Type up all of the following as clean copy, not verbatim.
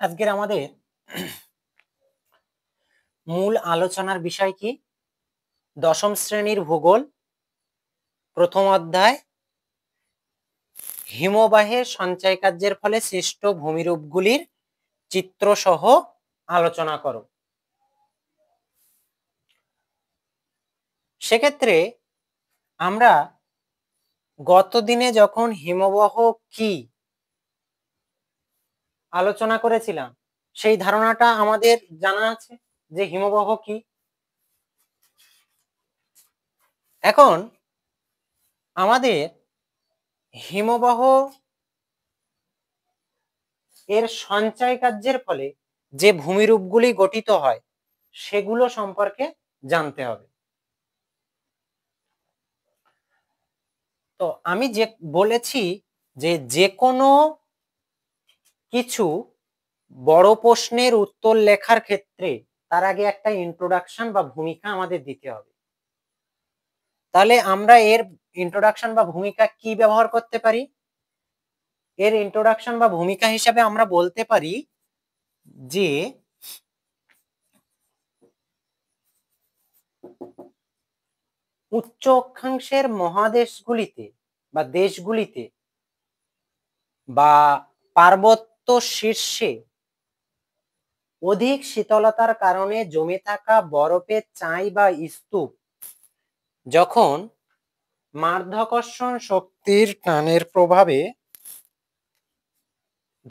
আজকের আমাদের মূল আলোচনার বিষয় কি? দশম শ্রেণীর ভূগোল, প্রথম অধ্যায়, হিমবাহের সঞ্চয় কার্যের ফলে সৃষ্ট ভূমিরূপগুলির চিত্র সহ আলোচনা করো। সেক্ষেত্রে আমরা গত দিনে যখন হিমবাহ কি আলোচনা করেছিলাম, সেই ধারণাটা আমাদের জানা আছে যে হিমবাহ কি। এখন আমাদের হিমবাহ এর সঞ্চয় কার্যের ফলে যে ভূমিরূপগুলি গঠিত হয় সেগুলো সম্পর্কে জানতে হবে। তো আমি যে বলেছি যে কোনো কিছু বড় প্রশ্নের উত্তর লেখার ক্ষেত্রে তার আগে একটা ইন্ট্রোডাকশন বা ভূমিকা আমাদের দিতে হবে। তাহলে আমরা এর ইন্ট্রোডাকশন বা ভূমিকা কি ব্যবহার করতে পারি? এর ইন্ট্রোডাকশন বা ভূমিকা হিসাবে আমরা বলতে পারি যে উচ্চ অক্ষাংশের মহাদেশগুলিতে বা দেশগুলিতে বা পার্বত্য শীর্ষে অধিক শীতলতার কারণে জমে থাকা বরফের চাই বা স্তূপ যখন মাধ্যাকর্ষণ শক্তির টানের প্রভাবে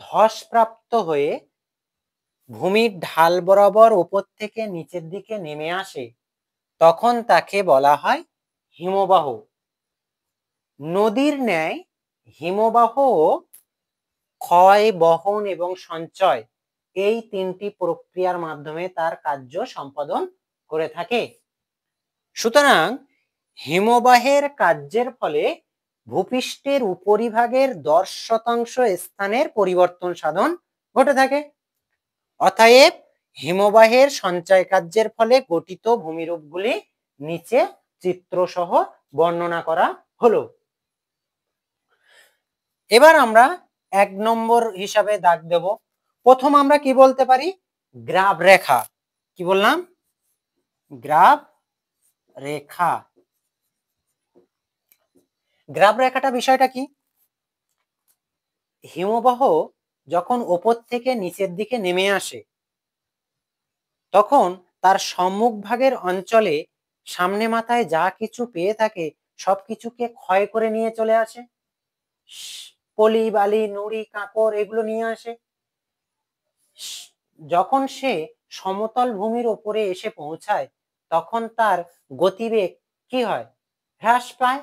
ধসপ্রাপ্ত হয়ে ভূমির ঢাল বরাবর উপর থেকে নিচের দিকে নেমে আসে, তখন তাকে বলা হয় হিমবাহ। নদীর ন্যায় হিমবাহ ক্ষয়, বহন এবং সঞ্চয় এই তিনটি প্রক্রিয়ার মাধ্যমে তার কার্য সম্পাদন করে থাকে। সুতরাং হিমবাহের কার্যের ফলে ভূপৃষ্ঠের উপরিভাগের 10% স্থানের পরিবর্তন সাধন ঘটে থাকে। অতএব হিমবাহের সঞ্চয় কার্যের ফলে গঠিত ভূমিরূপগুলি নিচে চিত্রসহ বর্ণনা করা হলো। এবার আমরা 1 নম্বর হিসাবে দাগ দেব। প্রথম আমরা কি বলতে পারি? গ্রাব রেখা। কি বললাম? গ্রাব রেখা। গ্রাব রেখাটা বিষয়টা কি? হিমবাহ যখন উপর থেকে নিচের দিকে নেমে আসে তখন তার সম্মুখভাগের অঞ্চলে সামনে মাথায় যা কিছু পেয়ে থাকে সবকিছুকে ক্ষয় করে নিয়ে চলে আসে। পলি, বালি, নুড়ি, কাঁকড় এগুলো নিয়ে আসে। যখন সে সমতল ভূমির উপরে এসে পৌঁছায় তখন তার গতিবেগ কি হয়? হ্রাস পায়।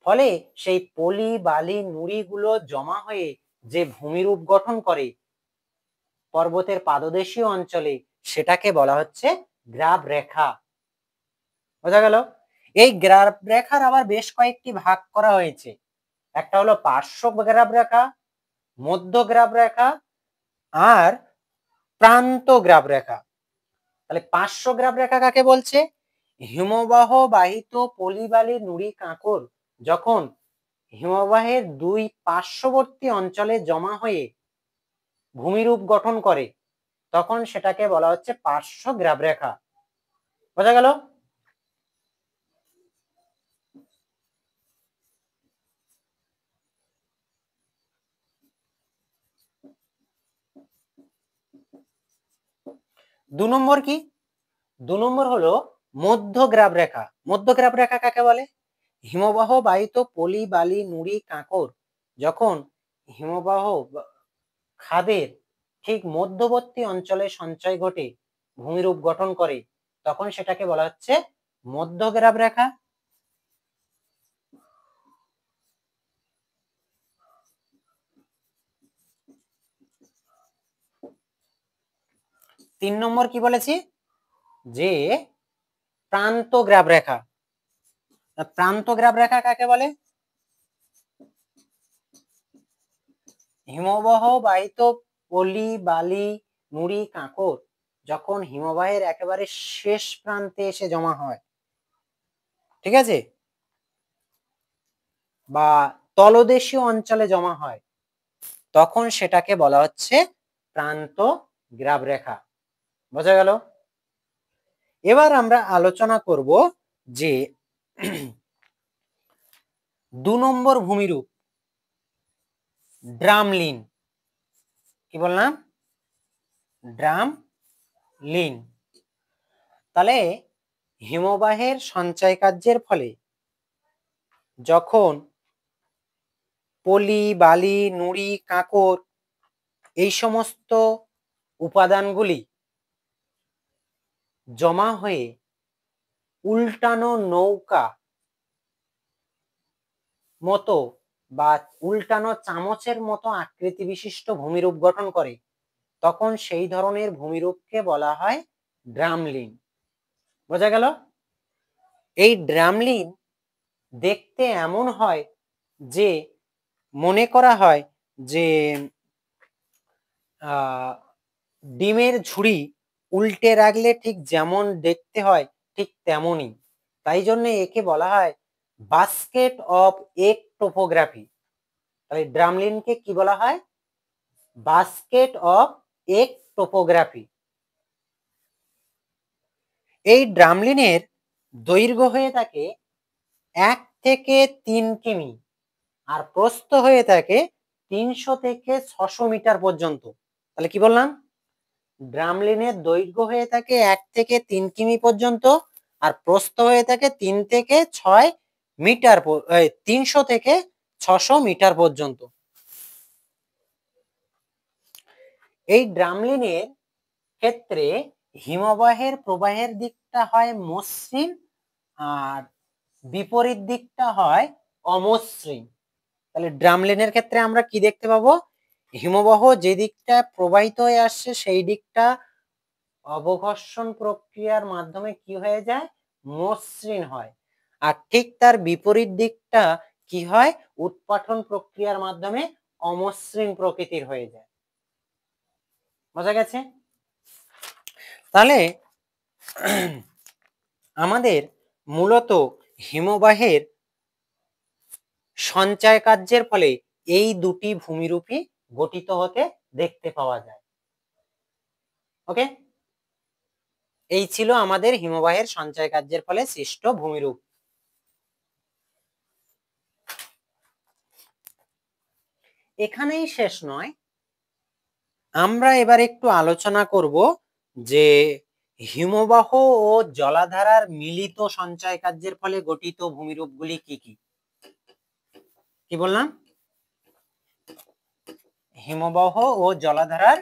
ফলে সেই পলি, বালি, নুড়িগুলো জমা হয়ে যে ভূমিরূপ গঠন করে পর্বতের পাদদেশীয় অঞ্চলে, সেটাকে বলা হচ্ছে গ্রাব রেখা। বোঝা গেল? এই গ্রাব রেখার আবার বেশ কয়েকটি ভাগ করা হয়েছে। একটা হলো পার্শ্ব গ্রাব রেখা, মধ্য গ্রাব রেখা আর প্রান্ত গ্রাব রেখা। তাহলে পার্শ্ব গ্রাব রেখা কাকে বলছে? হিমবাহ বাহিত পলি, বালি, নুড়ি, কাঁকড় যখন হিমবাহের 2 পার্শ্ববর্তী অঞ্চলে জমা হয়ে ভূমিরূপ গঠন করে তখন সেটাকে বলা হচ্ছে পার্শ্ব গ্রাব রেখা। বোঝা গেল? দু নম্বর কি? 2 নম্বর হলো মধ্য গ্রাব রেখা। মধ্য গ্রাব রেখা কাকে বলে? হিমবাহ বাহিত পলি, বালি, নুড়ি, কাঁকড় যখন হিমবাহ খাদের ঠিক মধ্যবর্তী অঞ্চলে সঞ্চয় ঘটে ভূমিরূপ গঠন করে তখন সেটাকে বলা হচ্ছে মধ্য গ্রাব রেখা। 3 নম্বর কি বলেছি? যে প্রান্ত গ্রাব রেখা। প্রান্ত গ্রাব রেখা কাকে বলে? হিমবাহ বাহিত পলি, বালি, নুড়ি, কাঁকড় যখন হিমবাহের একেবারে শেষ প্রান্তে এসে জমা হয়, ঠিক আছে, বা তলদেশীয় অঞ্চলে জমা হয় তখন সেটাকে বলা হচ্ছে প্রান্ত গ্রাবরেখা। বোঝা গেল? এবার আমরা আলোচনা করব যে 2 নম্বর ভূমিরূপ ড্রামলিন। কি বললাম? ড্রামলিন। তাহলে হিমবাহের সঞ্চয় কার্যের ফলে যখন পলি, বালি, নুড়ি, কাঁকর এই সমস্ত উপাদানগুলি জমা হয়ে উল্টানো নৌকা মতো বা উল্টানো চামচের মতো আকৃতি বিশিষ্ট ভূমিরূপ গঠন করে, তখন সেই ধরনের ভূমিরূপকে বলা হয় ড্রামলিন। বোঝা গেল? এই ড্রামলিন দেখতে এমন হয় যে মনে করা হয় যে ডিমের ঝুড়ি উল্টে রাখলে ঠিক যেমন দেখতে হয় ঠিক তেমনই। তাই জন্য একে বলা হয় বাস্কেট অফ এগ টোপোগ্রাফি। তাহলে ড্রামলিনকে কি বলা হয়? Basket of egg topography. এই ড্রামলিনের দৈর্ঘ্য হয়ে থাকে 1 থেকে 3 কিমি আর প্রস্থ হয়ে থাকে 300 থেকে 600 মিটার পর্যন্ত। তাহলে কি বললাম? ড্রামলিনের দৈর্ঘ্য হয়ে থাকে 1 থেকে 3 কিমি পর্যন্ত আর প্রস্থ হয়ে থাকে 3 থেকে 6 মিটার, 300 থেকে 600 মিটার পর্যন্ত। এই ড্রামলিনের ক্ষেত্রে হিমবাহের প্রবাহের দিকটা হয় মসৃণ আর বিপরীত দিকটা হয় অমসৃণ। তাহলে ড্রামলিনের ক্ষেত্রে আমরা কি দেখতে পাবো? হিমবাহ যে দিকটা প্রবাহিত হয়ে আসছে সেই দিকটা অবঘর্ষণ প্রক্রিয়ার মাধ্যমে কি হয়ে যায়? মসৃণ হয়। আর ঠিক তার বিপরীত দিকটা কি হয়? উৎপাটন প্রক্রিয়ার মাধ্যমে অমসৃণ প্রকৃতির হয়ে যায়। বোঝা গেছে? তাহলে আমাদের মূলত হিমবাহের সঞ্চয় কার্যের ফলে এই দুটি ভূমিরূপই গঠিত হতে দেখতে পাওয়া যায়। ওকে, এই ছিল আমাদের হিমবাহের সঞ্চয় কার্যের ফলে সৃষ্ট ভূমিরূপ। এখানেই শেষ নয়, আমরা এবার একটু আলোচনা করব যে হিমবাহ ও জলাধারার মিলিত সঞ্চয় কার্যের ফলে গঠিত ভূমিরূপগুলি কি কি। কি বললাম? হিমবাহ ও জলাধারার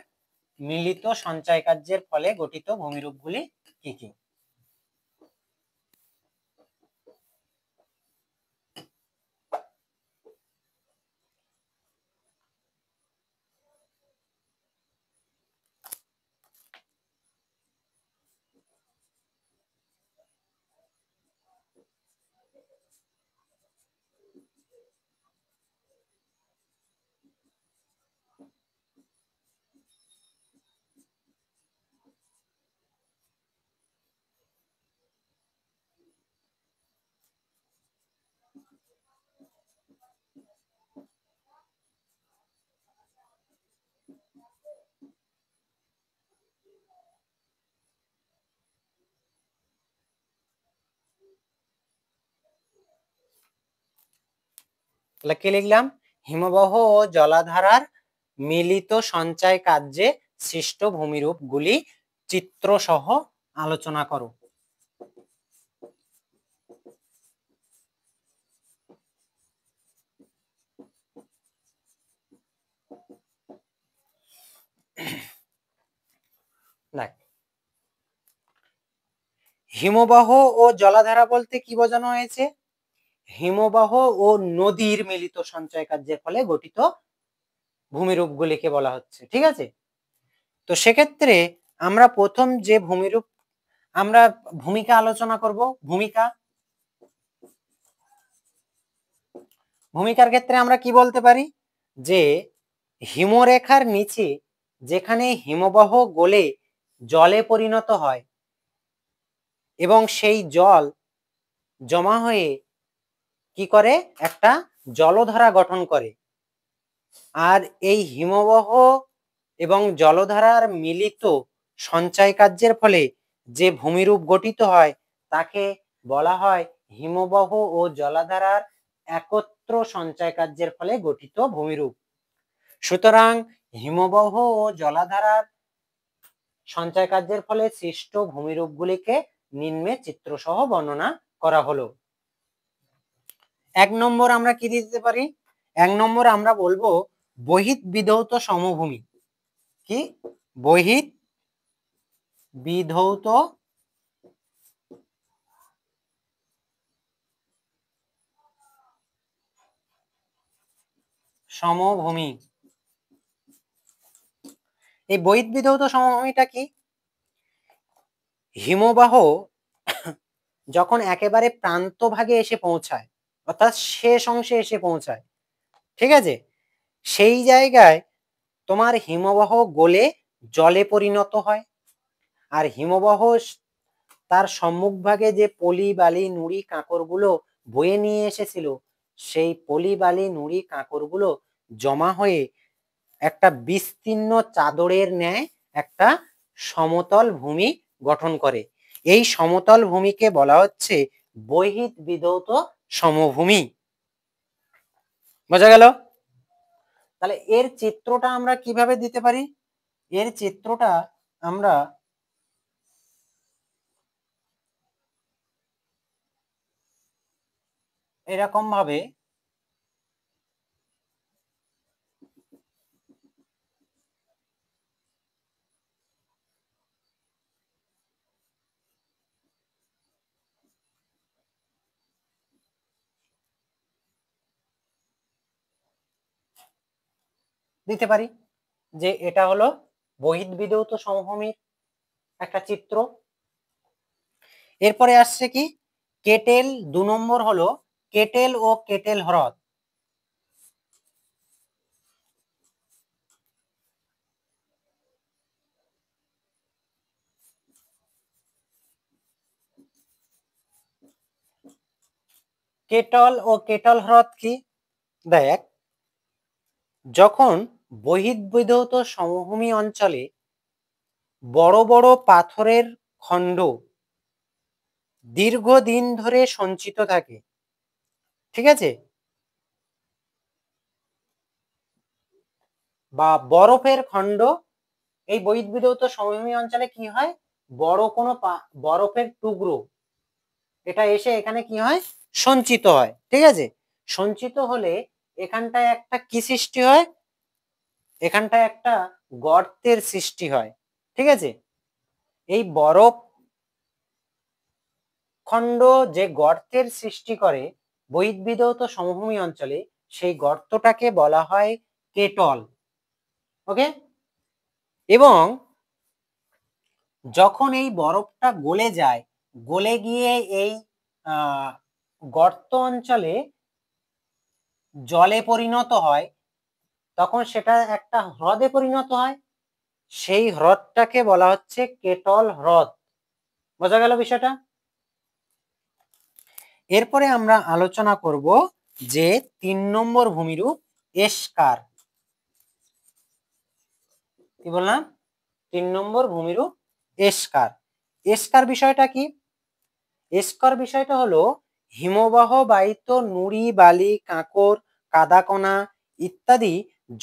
মিলিত সঞ্চয় কার্যের ফলে গঠিত ভূমিরূপগুলি কি কি। তাহলে কি লিখলাম? হিমবাহ ও জলাধারার মিলিত সঞ্চয় কার্যে সৃষ্ট ভূমিরূপগুলি চিত্র সহ আলোচনা করো। হিমবাহ ও জলাধারা বলতে কি বোঝানো হয়েছে? হিমবাহ ও নদীর মিলিত সঞ্চয় কার্যের ফলে গঠিত ভূমিরূপগুলিকে বলা হচ্ছে। ঠিক আছে? তো সেক্ষেত্রে আমরা প্রথম যে ভূমিরূপ আমরা ভূমিকা আলোচনা করব। ভূমিকার ক্ষেত্রে আমরা কি বলতে পারি? যে হিমরেখার নিচে যেখানে হিমবাহ গলে জলে পরিণত হয় এবং সেই জল জমা হয়ে কি করে? একটা জলধারা গঠন করে। আর এই হিমবাহ এবং জলধারার মিলিত সঞ্চয় কার্যের ফলে যে ভূমিরূপ গঠিত হয় তাকে বলা হয় হিমবাহ ও জলাধারার একত্র সঞ্চয় কার্যের ফলে গঠিত ভূমিরূপ। সুতরাং হিমবাহ ও জলাধারার সঞ্চয় কার্যের ফলে সৃষ্ট ভূমিরূপগুলিকে নিম্নে চিত্রসহ বর্ণনা করা হলো। 1 নম্বর আমরা কি দিতে পারি? 1 নম্বর আমরা বলবো বহিঃবিধৌত সমভূমি। কি? বহিঃবিধৌত সমভূমি। এই বহিঃবিধৌত সমভূমিটা কি? হিমবাহ যখন একেবারে প্রান্তভাগে এসে পৌঁছায়, অর্থাৎ শেষ অংশে এসে পৌঁছায়, ঠিক আছে, সেই জায়গায় তোমার হিমবাহ গলে জলে পরিণত হয়। আর হিমবাহ তার সম্মুখভাগে যে পলি বালি নুড়ি কাঁকরগুলো বয়ে নিয়ে এসেছিল, সেই পলি বালি নুড়ি কাঁকরগুলো জমা হয়ে একটা বিস্তীর্ণ চাদরের ন্যায় একটা সমতল ভূমি গঠন করে। এই সমতল ভূমিকে বলা হচ্ছে বহিঃবিধৌত সমভূমি। বোঝা গেল? তাহলে এর চিত্রটা আমরা কিভাবে দিতে পারি? এর চিত্রটা আমরা এরকম ভাবে দিতে পারি যে এটা হলো বহিঃবিধৌত সমভূমির একটা চিত্র। এরপরে আসছে কি কেটেল, 2 নম্বর হলো কেটেল ও কেটেল হ্রদ। কেটল ও কেটল হ্রদ কি? দেখ, যখন বহিঃবিধৌত সমভূমি অঞ্চলে বড় বড় পাথরের খণ্ড দীর্ঘদিন ধরে সঞ্চিত থাকে, ঠিক আছে, বা বরফের খণ্ড, এই বহিঃবিধৌত সমভূমি অঞ্চলে কি হয়, বড় কোনো বরফের টুকরো এটা এসে এখানে কি হয়, সঞ্চিত হয়, ঠিক আছে। সঞ্চিত হলে এখানটায় একটা কি সৃষ্টি হয়, এখানটায় একটা গর্তের সৃষ্টি হয়, ঠিক আছে। এই বরফ খণ্ড যে গর্তের সৃষ্টি করে বহিঃবিধৌত সমভূমি অঞ্চলে, সেই গর্তটাকে বলা হয় কেটল। ওকে, এবং যখন এই বরফটা গলে যায়, গলে গিয়ে এই গর্ত অঞ্চলে জলে পরিণত হয়, তখন সেটা একটা হ্রদে পরিণত হয়, সেই হ্রদটাকে বলা হচ্ছে কেটল হ্রদ। বোঝা গেল বিষয়টা? এরপরে আমরা আলোচনা করব যে 3 নম্বর ভূমিরূপ এস্কার। কি বললাম? 3 নম্বর ভূমিরূপ এস্কার। এস্কার বিষয়টা কি? এস্কার বিষয়টা হলো হিমবাহ বাহিত নুড়ি বালি কাঁকর কাদাকণা ইত্যাদি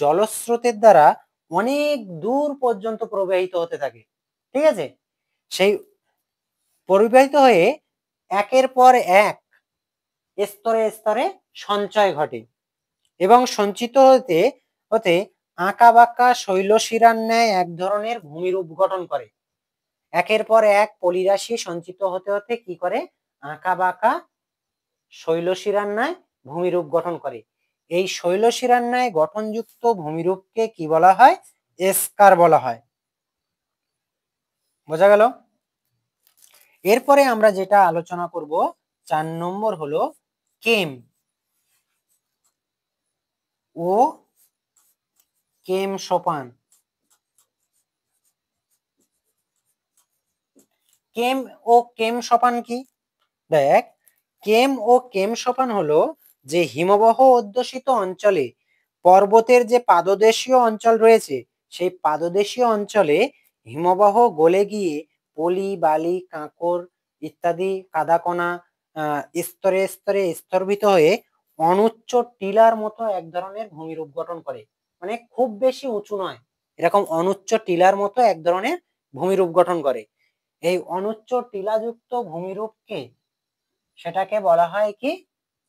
জলস্রোতের দ্বারা অনেক দূর পর্যন্ত প্রবাহিত হতে থাকে, ঠিক আছে। সেই পরিবাহিত হয়ে একের পর এক স্তরে স্তরে সঞ্চয় ঘটে এবং সঞ্চিত হতে হতে আঁকা বাঁকা শৈলশিরার ন্যায় এক ধরনের ভূমিরূপ গঠন করে। একের পর এক পলিরাশি সঞ্চিত হতে হতে কি করে, আঁকা বাঁকা শৈলশিরার ন্যায় ভূমিরূপ গঠন করে। এই শৈলশিরার ন্যায় গঠনযুক্ত ভূমিরূপকে কি বলা হয়, এস্কার বলা হয়। বোঝা গেল? এরপরে আমরা যেটা আলোচনা করব 4 নম্বর হলো কেম ও কেম সোপান। কেম ও কেম সোপান কি? দেখ, কেম ও কেম সোপান হলো যে হিমবাহ অধ্যুষিত অঞ্চলে পর্বতের যে পাদদেশীয় অঞ্চল রয়েছে সেই পাদদেশীয় অঞ্চলে হিমবাহ গলে গিয়ে পলি, বালি, কাঁকর ইত্যাদি কাদাকণা স্তরে স্তরে স্তরভূত হয়ে অনুচ্চ টিলার মতো এক ধরনের ভূমিরূপ গঠন করে। মানে খুব বেশি উঁচু নয়, এরকম অনুচ্চ টিলার মতো এক ধরনের ভূমিরূপ গঠন করে। এই অনুচ্চ টিলাযুক্ত ভূমিরূপকে সেটাকে বলা হয় কি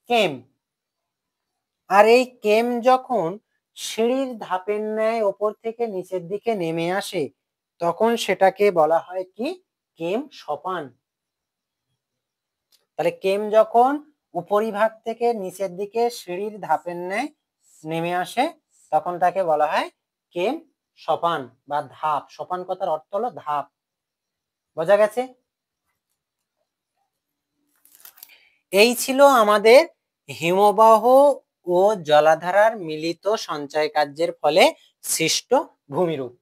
কেম। আর এই কেম যখন সিঁড়ির ধাপের ন্যায় ওপর থেকে নিচের দিকে নেমে আসে তখন সেটাকে বলা হয় কি কেম সোপান। তাহলে কেম যখন উপরিভাগ থেকে নিচের দিকে সিঁড়ির ধাপের ন্যায় নেমে আসে তখন তাকে বলা হয় কেম সোপান বা ধাপ। সোপান কথার অর্থ হলো ধাপ। বোঝা গেছে? এই ছিল আমাদের হিমবাহ ও জলাধারার মিলিত সঞ্চয় কার্যের ফলে সৃষ্ট ভূমিরূপ।